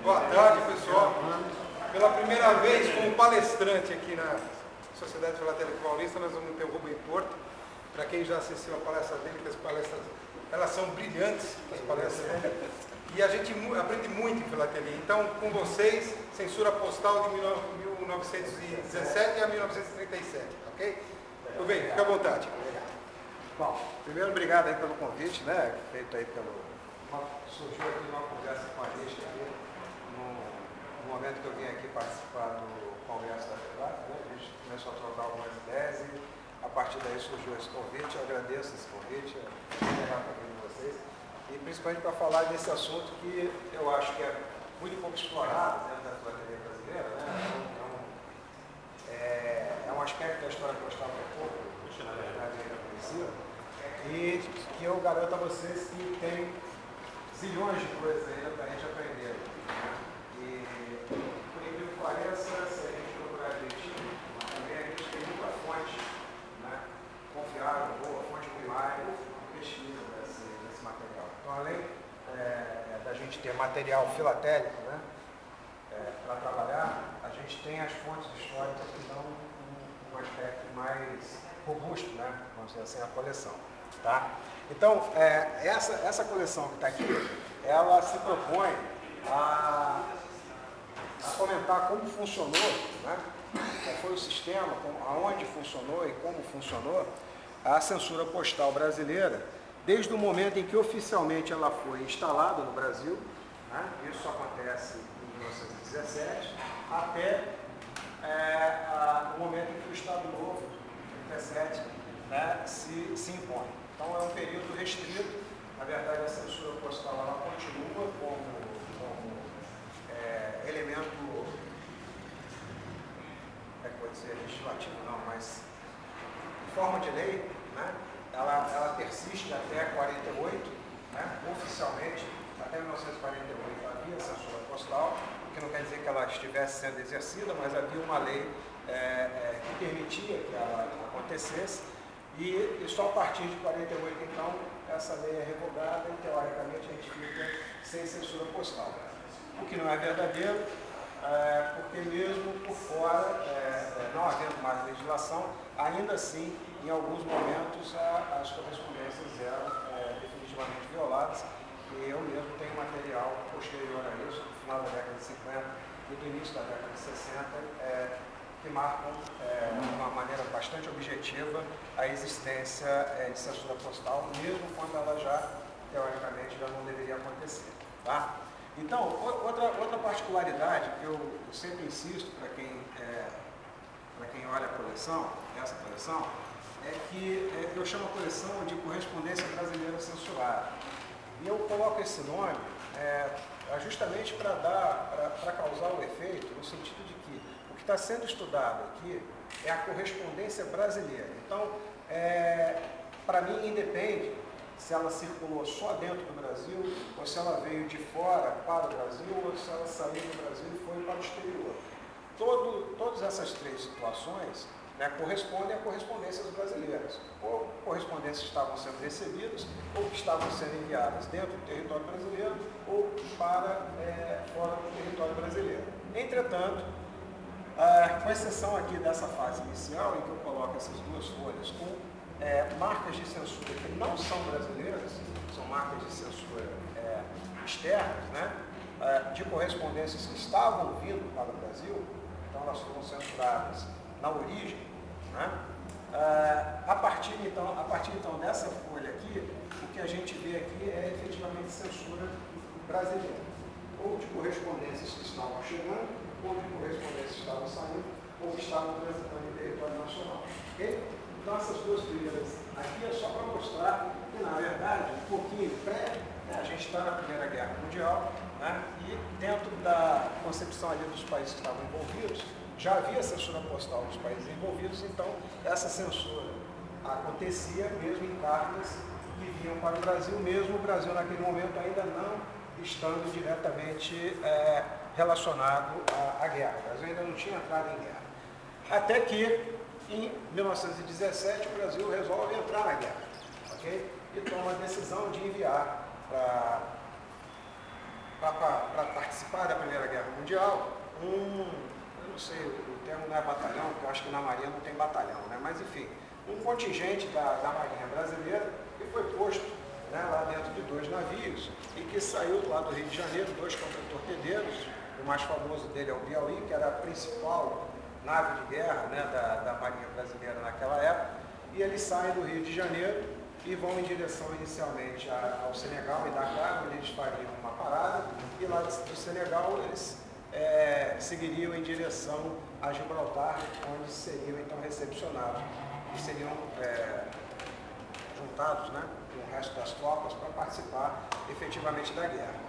Boa tarde, pessoal. Pela primeira vez como palestrante aqui na Sociedade Filatélica Paulista, nós vamos ter o Rubem Porto. Para quem já assistiu a palestra dele, que as palestras, elas são brilhantes, as palestras dele. E a gente aprende muito em filatelia. Então, com vocês, censura postal de 1917 a 1937, ok? Rubem, fica à vontade. Bom, primeiro, obrigado aí pelo convite, né, feito aí surgiu aqui uma conversa com a gente aqui, no momento que eu vim aqui participar do Congresso da FEBRAF, né, a gente começou a trocar algumas ideias e a partir daí surgiu esse convite. Eu agradeço esse convite, é legal estar aqui com vocês, e principalmente para falar desse assunto que eu acho que é muito pouco explorado dentro da filatelia brasileira, né, é um aspecto da história postal que é pouco, na verdade, ainda conhecido, e que eu garanto a vocês que tem zilhões de coisas ainda para a gente aprender. Né? E, por incrível que pareça, se a gente procurar direitinho, também a gente tem muita fonte, né, confiável, boa, fonte primária, pesquisa desse material. Então, além da gente ter material filatélico, né, para trabalhar, a gente tem as fontes históricas que dão um aspecto mais robusto, né, vamos dizer assim, a coleção. Tá? Então, essa coleção que está aqui, ela se propõe a comentar como funcionou, né? Qual foi o sistema, aonde funcionou e como funcionou a censura postal brasileira, desde o momento em que oficialmente ela foi instalada no Brasil, né? Isso acontece em 1917, até o momento em que o Estado Novo, em 17, né, se impõe. Então é um período restrito. Na verdade, a censura postal ela continua como elemento, como é que pode dizer, legislativo não, mas em forma de lei, né, ela persiste até 48, né, oficialmente, até 1948 havia censura postal, o que não quer dizer que ela estivesse sendo exercida, mas havia uma lei que permitia que ela acontecesse. E só a partir de 48, então, essa lei é revogada e, teoricamente, a gente fica sem censura postal. O que não é verdadeiro, porque mesmo por fora, não havendo mais legislação, ainda assim, em alguns momentos, as correspondências eram definitivamente violadas. E eu mesmo tenho material posterior a isso, no final da década de 50 e do início da década de 60, que marcam, de uma maneira bastante objetiva, a existência de censura postal, mesmo quando ela já, teoricamente, já não deveria acontecer. Tá? Então, outra particularidade que eu sempre insisto para quem olha a coleção, essa coleção, é que eu chamo a coleção de correspondência brasileira censurada. E eu coloco esse nome justamente para causar o efeito, no sentido de que o que está sendo estudado aqui é a correspondência brasileira. Então, para mim, independe se ela circulou só dentro do Brasil, ou se ela veio de fora para o Brasil, ou se ela saiu do Brasil e foi para o exterior. Todas essas três situações, né, correspondem a correspondências brasileiras. Ou correspondências que estavam sendo recebidas, ou que estavam sendo enviadas dentro do território brasileiro, ou para fora do território brasileiro. Entretanto, com exceção aqui dessa fase inicial, em que eu coloco essas duas folhas com marcas de censura que não são brasileiras, são marcas de censura externas, né, de correspondências que estavam vindo para o Brasil, então elas foram censuradas na origem, né, a partir então dessa folha aqui, o que a gente vê aqui é efetivamente censura brasileira, ou de correspondências que estavam chegando, ou de correspondências que estavam saindo, ou que estavam transitando em território nacional. Okay? Então, essas duas primeiras aqui é só para mostrar que, na verdade, um pouquinho a gente está na Primeira Guerra Mundial, né, e dentro da concepção ali dos países que estavam envolvidos, já havia censura postal dos países envolvidos, então essa censura acontecia mesmo em cartas que vinham para o Brasil, mesmo o Brasil naquele momento ainda não estando diretamente relacionado à guerra. O Brasil ainda não tinha entrado em guerra. Até que, em 1917, o Brasil resolve entrar na guerra, okay? E toma a decisão de enviar para participar da Primeira Mundial, eu não sei, o termo não é batalhão, porque eu acho que na Marinha não tem batalhão, né? Mas enfim, um contingente da Marinha Brasileira que foi posto, né, lá dentro de 2 navios e que saiu lá do Rio de Janeiro, 2 contra-torpedeiros. O mais famoso dele é o Piauí, que era a principal nave de guerra, né, da Marinha Brasileira naquela época, e eles saem do Rio de Janeiro e vão em direção inicialmente ao Senegal e Dakar, onde eles fariam uma parada, e lá do Senegal eles seguiriam em direção a Gibraltar, onde seriam então recepcionados e seriam juntados, né, com o resto das tropas para participar efetivamente da guerra.